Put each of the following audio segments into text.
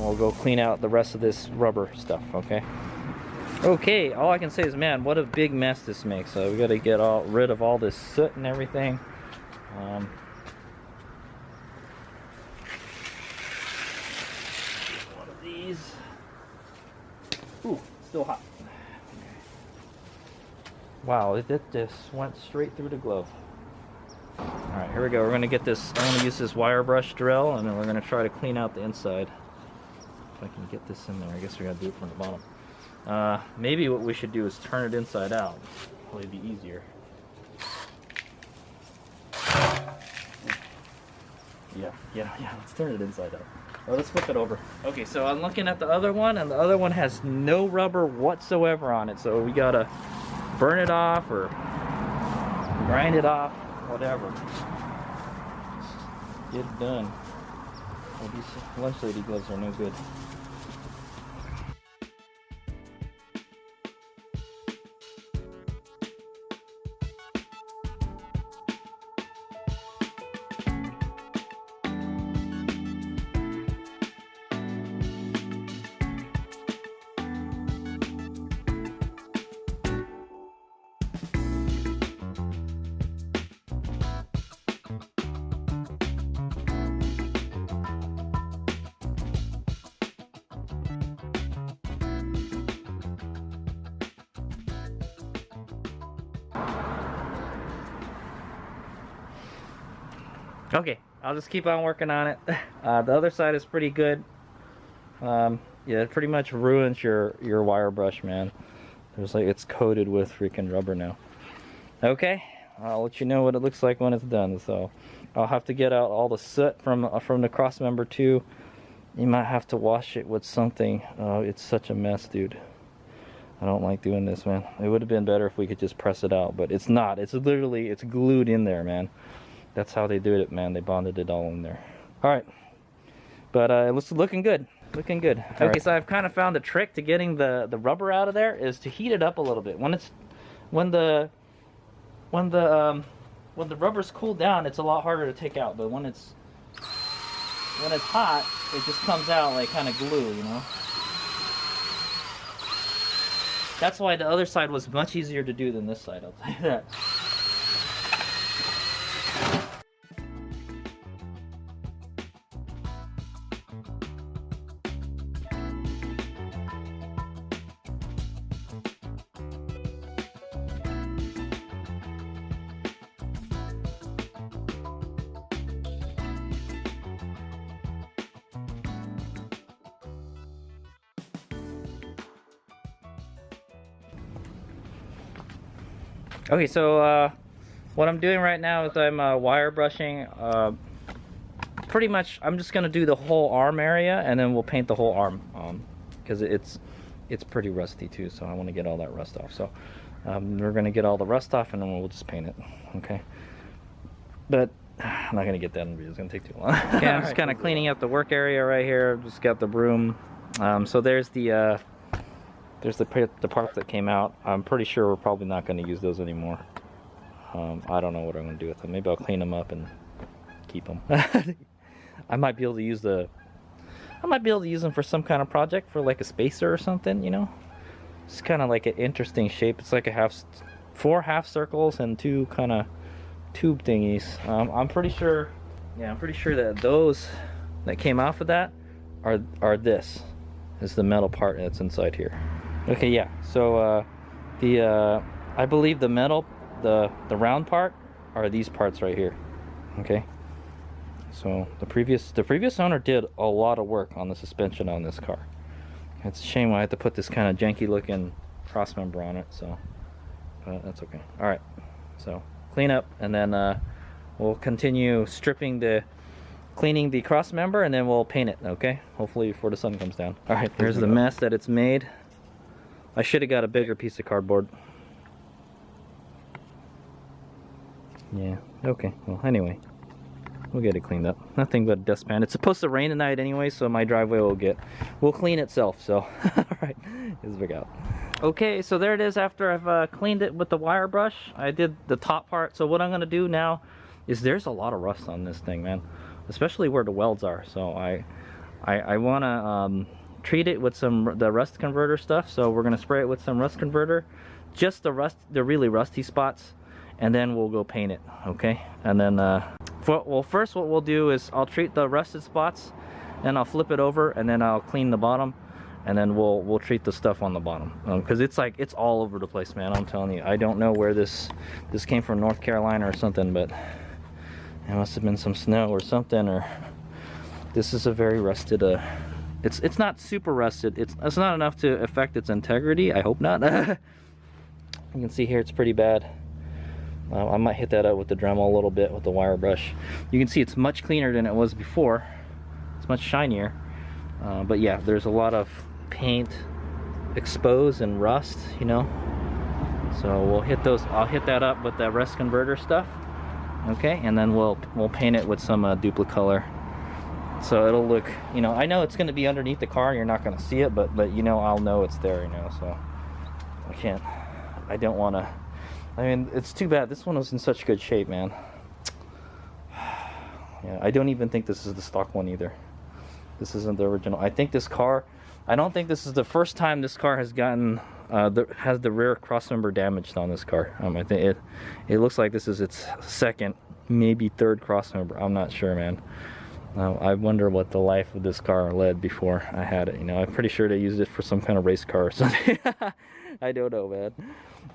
and we'll go clean out the rest of this rubber stuff, okay? Okay, all I can say is, man, what a big mess this makes. So we got to get rid of all this soot and everything. One of these. Ooh, still hot. Wow, it just went straight through the glove. Alright, here we go. We're going to get this, I'm going to use this wire brush drill, and then we're going to try to clean out the inside. If I can get this in there, I guess we got to do it from the bottom. Maybe what we should do is turn it inside out. Probably be easier. Yeah, let's turn it inside out. Or let's flip it over. Okay, so I'm looking at the other one, and the other one has no rubber whatsoever on it. So we gotta burn it off or grind it off, whatever. Get it done. Well, these lunch lady gloves are no good. Okay, I'll just keep on working on it. The other side is pretty good. Yeah, it pretty much ruins your wire brush, man. There's like, it's coated with freaking rubber now. Okay, I'll let you know what it looks like when it's done. So I'll have to get out all the soot from the Crossmember too. You might have to wash it with something. Oh, it's such a mess, dude. I don't like doing this, man. It would have been better if we could just press it out, but it's not. It's literally, it's glued in there, man. That's how they do it, man. They bonded it all in there. All right, but it's looking good. Looking good. Okay, right. So I've kind of found the trick to getting the rubber out of there is to heat it up a little bit. When the rubber's cooled down, it's a lot harder to take out. But when it's hot, it just comes out like kind of glue, you know. That's why the other side was much easier to do than this side. I'll tell you that. Okay, so what I'm doing right now is I'm wire brushing. Pretty much, I'm just gonna do the whole arm area, and then we'll paint the whole arm because it's pretty rusty too. So I want to get all that rust off. So we're gonna get all the rust off, and then we'll just paint it. Okay, but I'm not gonna get that in video. It's gonna take too long. Okay, I'm just kind of cleaning up the work area right here. Just got the broom. So there's the part that came out. I'm pretty sure we're probably not going to use those anymore. I don't know what I'm going to do with them. Maybe I'll clean them up and keep them. I might be able to use them for some kind of project, for like a spacer or something, you know. It's kind of like an interesting shape. It's like four half circles and two kind of tube thingies. I'm pretty sure that those that came off of that are this is the metal part that's inside here. Okay, yeah, so I believe the metal, the round part are these parts right here. Okay, so the previous owner did a lot of work on the suspension on this car. It's a shame I had to put this kind of janky looking Crossmember on it, so but that's okay. All right, so clean up, and then we'll continue cleaning the Crossmember, and then we'll paint it. Okay, hopefully before the sun comes down. All right, here's the mess that it's made. I should have got a bigger piece of cardboard. Yeah, okay, well anyway, we'll get it cleaned up. Nothing but a dustpan. It's supposed to rain tonight anyway, so my driveway will clean itself, so alright, let's figure out. Okay, so there it is after I've cleaned it with the wire brush. I did the top part, so what I'm gonna do now is there's a lot of rust on this thing, man, especially where the welds are. So I want to treat it with the rust converter stuff. So we're gonna spray it with some rust converter, just the really rusty spots, and then we'll go paint it. Okay, and then well, first what we'll do is I'll treat the rusted spots, and I'll flip it over, and then I'll clean the bottom, and then we'll treat the stuff on the bottom, because it's it's all over the place, man. I'm telling you, I don't know where this came from, North Carolina or something, but it must have been some snow or something, or this is a very rusted it's not super rusted. It's not enough to affect its integrity. I hope not. You can see here it's pretty bad. I might hit that up with the Dremel a little bit with the wire brush. You can see it's much cleaner than it was before. It's much shinier. But yeah, there's a lot of paint exposed and rust, you know. So we'll hit those. I'll hit that up with that rust converter stuff. Okay, and then we'll paint it with some Duplicolor. So it'll look, you know, I know it's going to be underneath the car, you're not going to see it, but you know, I'll know it's there, you know. So I don't want to, I mean, it's too bad this one was in such good shape, man. Yeah, I don't even think this is the stock one either. This isn't the original. I think this car, I don't think this is the first time this car has gotten has the rear crossmember damaged on this car. I think it looks like this is its second, maybe third crossmember. I'm not sure, man. I wonder what the life of this car led before I had it. You know, I'm pretty sure they used it for some kind of race car or something. I don't know, man.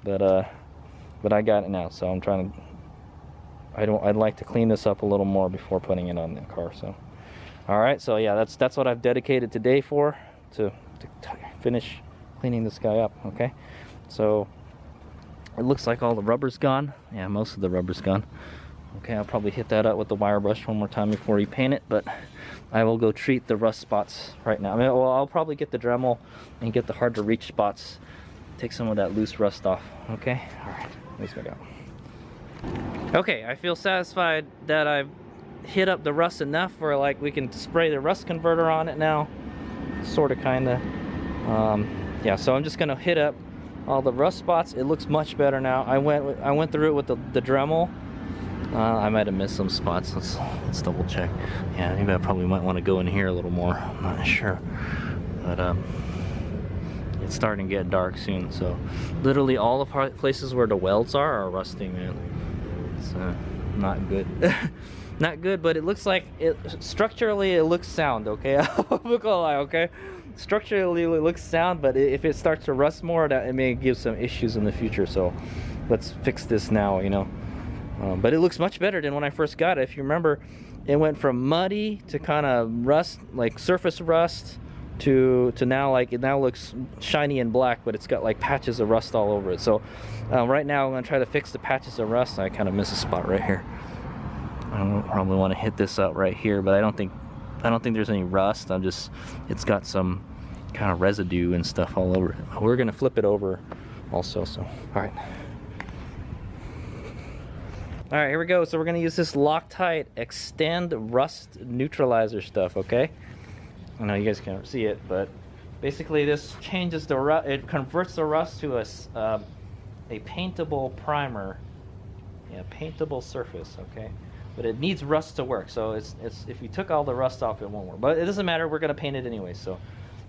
But I got it now, so I'm trying to. I'd like to clean this up a little more before putting it on the car. So, all right. So yeah, that's what I've dedicated today for, to finish cleaning this guy up. Okay. So it looks like all the rubber's gone. Yeah, most of the rubber's gone. Okay, I'll probably hit that up with the wire brush one more time before we paint it, but I will go treat the rust spots right now. I mean, well, I'll probably get the Dremel and get the hard to reach spots, take some of that loose rust off. Okay, all right, at least I got. Okay, I feel satisfied that I've hit up the rust enough where like we can spray the rust converter on it now, sort of, kind of. Yeah, so I'm just gonna hit up all the rust spots. It looks much better now. I went through it with the Dremel. I might have missed some spots. Let's double check. Yeah, maybe I probably might want to go in here a little more. I'm not sure, but it's starting to get dark soon. So literally all the places where the welds are rusting, man. It's not good. Not good, but it looks like structurally it looks sound. Okay, I'm not gonna lie. Okay, structurally it looks sound, but if it starts to rust more, that it may give some issues in the future. So let's fix this now, you know. But it looks much better than when I first got it. If you remember, it went from muddy to kind of rust, like surface rust, to now, like, it now looks shiny and black, but it's got like patches of rust all over it. So right now I'm gonna try to fix the patches of rust. I kind of miss a spot right here. I don't probably want to hit this up right here, but I don't think there's any rust. It's got some kind of residue and stuff all over it. We're gonna flip it over also. So all right. All right, here we go. So we're gonna use this Loctite Extend Rust Neutralizer stuff, okay? I know you guys can't see it, but basically this changes the rust. It converts the rust to a paintable primer, yeah, paintable surface, okay? But it needs rust to work. So it's if you took all the rust off, it won't work. But it doesn't matter. We're gonna paint it anyway. So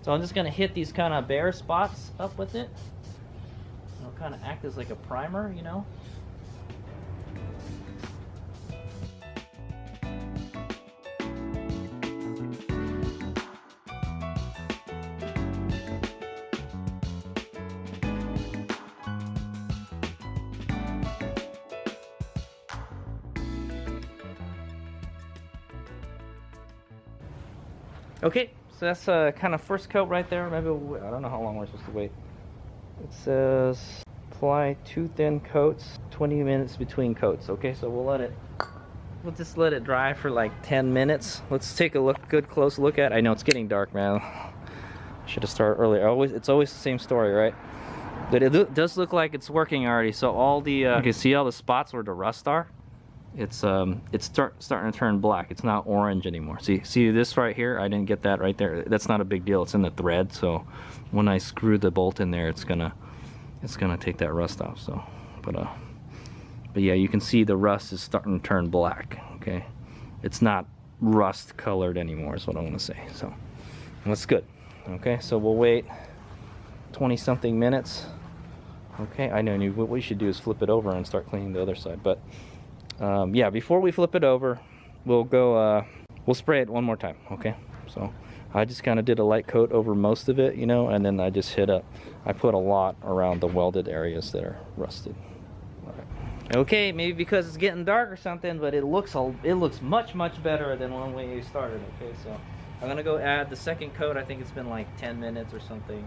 I'm just gonna hit these kind of bare spots up with it. It'll kind of act as like a primer, you know. Okay, so that's kind of first coat right there. Maybe I don't know how long we're supposed to wait. It says apply 2 thin coats, 20 minutes between coats. Okay, so we'll just let it dry for like 10 minutes. Let's take a good close look at it. I know it's getting dark, man. Should have started earlier. It's always the same story, right? But it does look like it's working already. So all the you can see all the spots where the rust are. It's starting to turn black. It's not orange anymore. See this right here? I didn't get that right there. That's not a big deal. It's in the thread. So when I screw the bolt in there, it's gonna take that rust off. So, but yeah, you can see the rust is starting to turn black. Okay, it's not rust colored anymore. Is what I want to say. So, That's good. Okay, so we'll wait 20 something minutes. Okay, I know what we should do is flip it over and start cleaning the other side, but yeah, before we flip it over, we'll go we'll spray it one more time. Okay, so I just kind of did a light coat over most of it, you know, and then I just I put a lot around the welded areas that are rusted. All right. Okay, maybe because it's getting dark or something, but it looks much better than when we started. Okay, so I'm gonna go add the second coat. I think it's been like 10 minutes or something,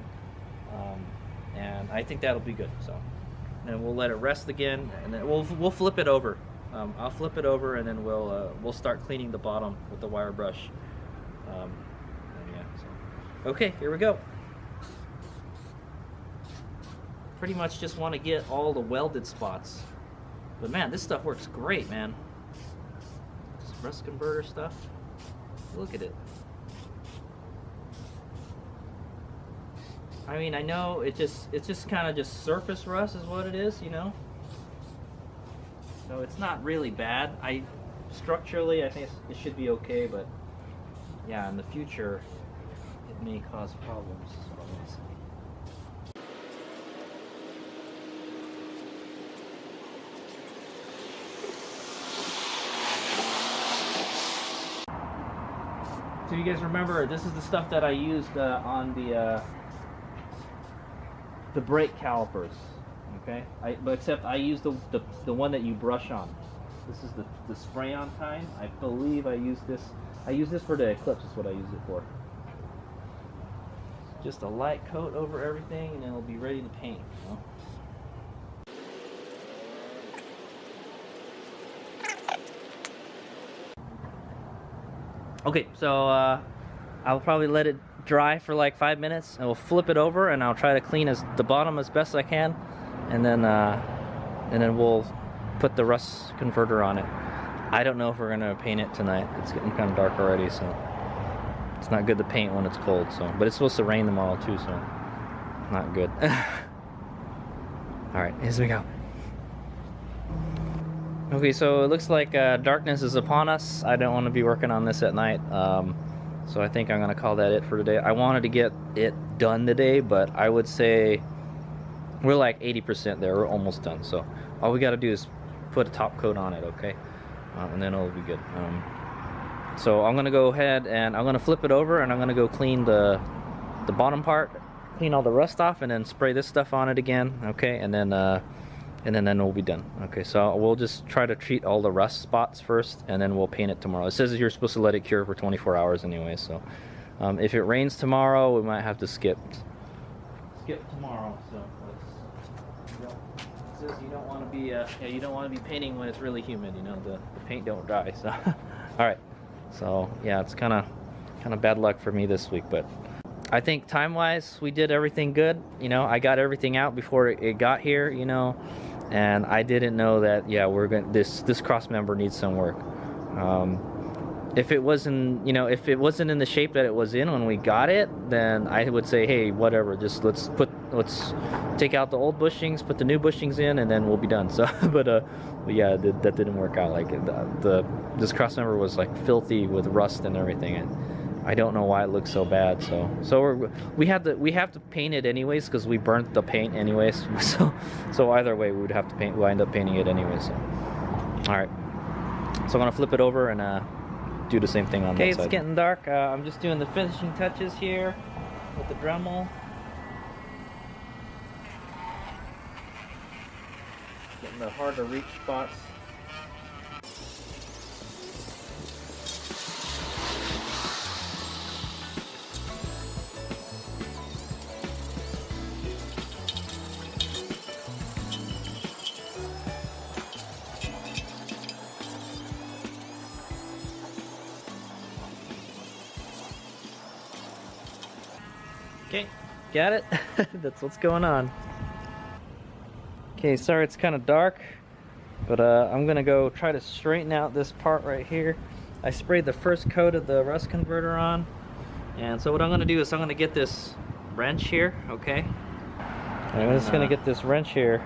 and I think that'll be good. So, and we'll let it rest again, and then we'll flip it over. I'll flip it over, and then we'll start cleaning the bottom with the wire brush. And yeah, so. Okay, here we go. Pretty much just want to get all the welded spots, but man, this stuff works great, man. This rust converter stuff. Look at it. I mean, I know it's just kind of just surface rust is what it is, you know. So it's not really bad. Structurally, I think it should be okay, but yeah, in the future, it may cause problems. So let's see. So you guys remember, this is the stuff that I used on the brake calipers. Okay, but except I use the one that you brush on. This is the spray-on kind. I believe I use this. I use this for the Eclipse. Is what I use it for. Just a light coat over everything, and then it'll be ready to paint. You know? Okay, so I'll probably let it dry for like 5 minutes, and we'll flip it over, and I'll try to clean the bottom as best I can, and then we'll put the rust converter on it. I don't know if we're gonna paint it tonight. It's getting kind of dark already, so it's not good to paint when it's cold. So, but it's supposed to rain tomorrow too, so not good. All right, here we go. Okay, so it looks like darkness is upon us. I don't want to be working on this at night, so I think I'm gonna call that it for today. I wanted to get it done today, but I would say we're like 80% there. We're almost done. So all we got to do is put a top coat on it, okay? And then it'll be good. So I'm gonna go ahead and I'm gonna flip it over, and I'm gonna go clean the bottom part, clean all the rust off, and then spray this stuff on it again, okay? And then we'll be done. Okay, so we'll just try to treat all the rust spots first, and then we'll paint it tomorrow. It says you're supposed to let it cure for 24 hours anyway, so if it rains tomorrow, we might have to skip tomorrow. So it says you don't want to be painting when it's really humid. You know, the paint don't dry. So all right, so yeah, it's kind of bad luck for me this week, but I think time-wise we did everything good. You know, I got everything out before it got here. You know. And I didn't know that, yeah, this Crossmember needs some work. If it wasn't in the shape that it was in when we got it, then I would say, hey, whatever, just let's take out the old bushings, put the new bushings in, and then we'll be done. So, but yeah, that didn't work out. Like this Crossmember was like filthy with rust and everything, and I don't know why it looks so bad. So we have to paint it anyways, because we burnt the paint anyways. So either way, we would have to paint. We'll end up painting it anyways. So, all right. So I'm gonna flip it over and do the same thing on that side. Okay, it's getting dark. I'm just doing the finishing touches here with the Dremel. Getting the hard to reach spots. Okay, got it? That's what's going on. Okay, sorry it's kind of dark, but I'm gonna go try to straighten out this part right here. I sprayed the first coat of the rust converter on, and so what I'm gonna do is I'm gonna get this wrench here, okay? And I'm just gonna get this wrench here,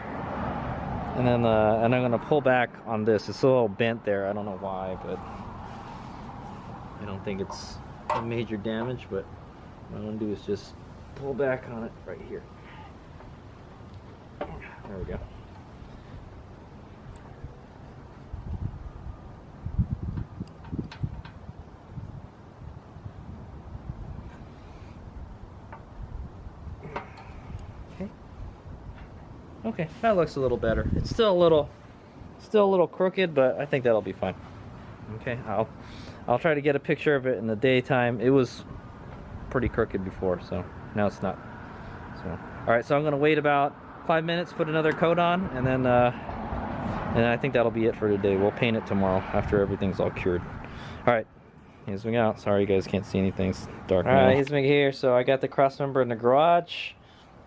and then and I'm gonna pull back on this. It's a little bent there. I don't know why, but I don't think it's a major damage, but What I'm gonna do is just pull back on it right here. There we go. Okay. Okay, that looks a little better. It's still a little crooked, but I think that'll be fine. Okay, I'll try to get a picture of it in the daytime. It was pretty crooked before, so now it's not. So, all right, so I'm gonna wait about 5 minutes, put another coat on, and then I think that'll be it for today. We'll paint it tomorrow after everything's all cured. All right, here's me out. Sorry you guys can't see anything. It's dark. All right, here's me here. So I got the Crossmember in the garage.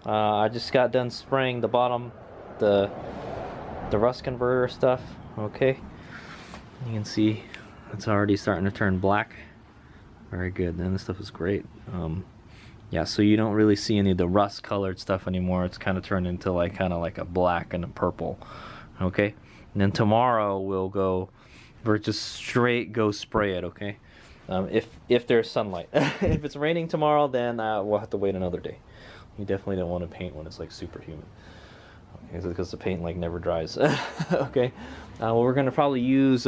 I just got done spraying the bottom, the rust converter stuff. Okay, you can see it's already starting to turn black. Very good. And this stuff is great. Yeah, so you don't really see any of the rust colored stuff anymore. It's kind of turned into kind of like a black and a purple. Okay, and then tomorrow we're just straight go spray it. Okay, if there's sunlight. If it's raining tomorrow, then we'll have to wait another day. You definitely don't want to paint when it's like super humid. Okay, because the paint never dries. Okay, well, we're gonna probably use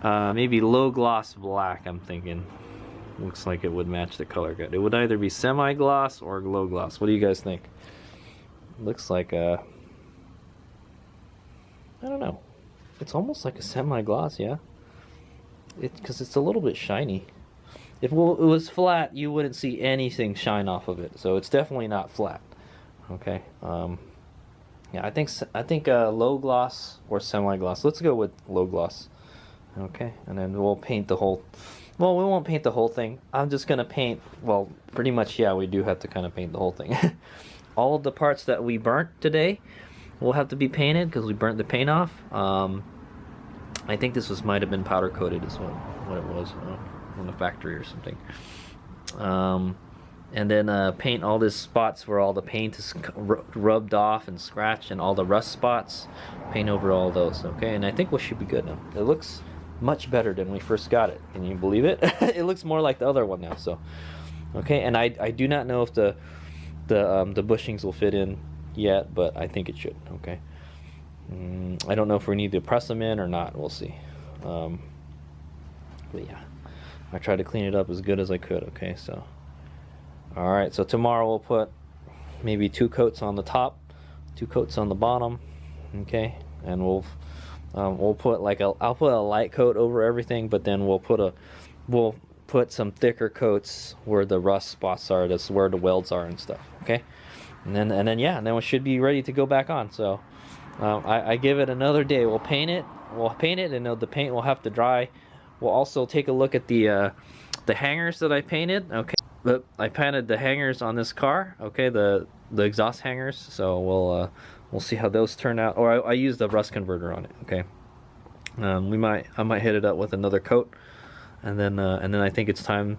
maybe low gloss black. I'm thinking. Looks like it would match the color good. It would either be semi-gloss or low gloss. What do you guys think? Looks like I don't know. It's almost like a semi-gloss, yeah. Because it's a little bit shiny. If it was flat, you wouldn't see anything shine off of it. So it's definitely not flat. Okay. Yeah, I think low gloss or semi-gloss. Let's go with low gloss. Okay, and then we'll paint the whole. Well, we won't paint the whole thing. I'm just gonna paint. Well, pretty much, yeah. We do have to kind of paint the whole thing. All of the parts that we burnt today will have to be painted because we burnt the paint off. I think this might have been powder coated, is what it was from the factory or something. And then paint all these spots where all the paint is rubbed off and scratched, and all the rust spots. Paint over all those. Okay, and I think we should be good now. It looks much better than we first got it. Can you believe it? It looks more like the other one now. So, okay, and I do not know if the bushings will fit in yet, but I think it should. Okay, I don't know if we need to press them in or not. We'll see. But yeah, I tried to clean it up as good as I could. Okay, so all right. So tomorrow we'll put maybe 2 coats on the top, 2 coats on the bottom. Okay, and we'll put I'll put a light coat over everything, but then we'll put some thicker coats where the rust spots are. That's where the welds are and stuff. Okay, and then we should be ready to go back on. So I give it another day. We'll paint it, and the paint will have to dry. We'll also take a look at the hangers that I painted. Okay, but I painted the hangers on this car. Okay, the exhaust hangers. So we'll see how those turn out. Or I used the rust converter on it. Okay. I might hit it up with another coat, and then I think it's time.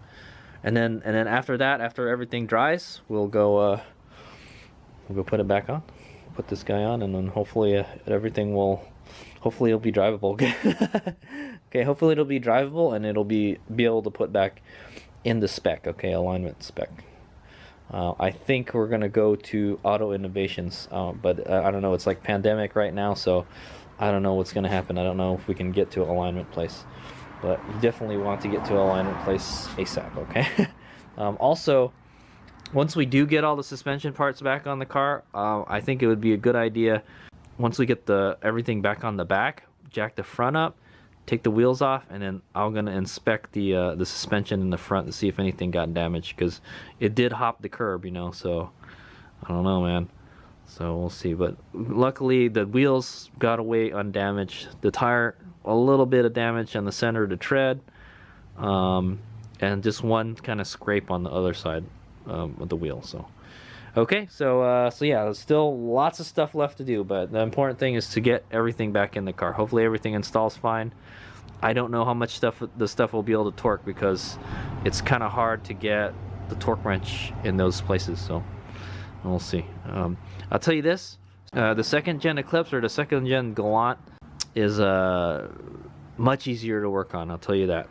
And then after that, after everything dries, we'll go put it back on. Put this guy on, and then hopefully hopefully it'll be drivable. Okay. Hopefully it'll be drivable, and it'll be able to put back in the spec. Okay, alignment spec. I think we're gonna go to Auto Innovations, but I don't know. It's like pandemic right now, so I don't know what's gonna happen. I don't know if we can get to alignment place, but you definitely want to get to alignment place ASAP. Okay. Also, once we do get all the suspension parts back on the car, I think it would be a good idea once we get everything back on the back, jack the front up, take the wheels off, and then I'm gonna inspect the suspension in the front to see if anything got damaged, because it did hop the curb, so I don't know, man. So we'll see. But luckily the wheels got away undamaged. The tire, a little bit of damage on the center of the tread, and just one kind of scrape on the other side of the wheel. So okay, so yeah, there's still lots of stuff left to do, but the important thing is to get everything back in the car. Hopefully everything installs fine. I don't know how much the stuff will be able to torque, because it's kind of hard to get the torque wrench in those places, so we'll see. I'll tell you this, the second gen Eclipse or the second gen Galant is much easier to work on, I'll tell you that.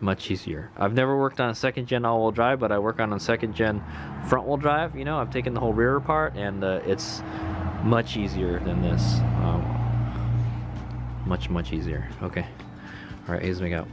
much easier. I've never worked on a second gen all-wheel drive, but I work on a second gen front wheel drive. You know, I've taken the whole rear apart, and it's much easier than this. Much easier. Okay. All right, here's me go.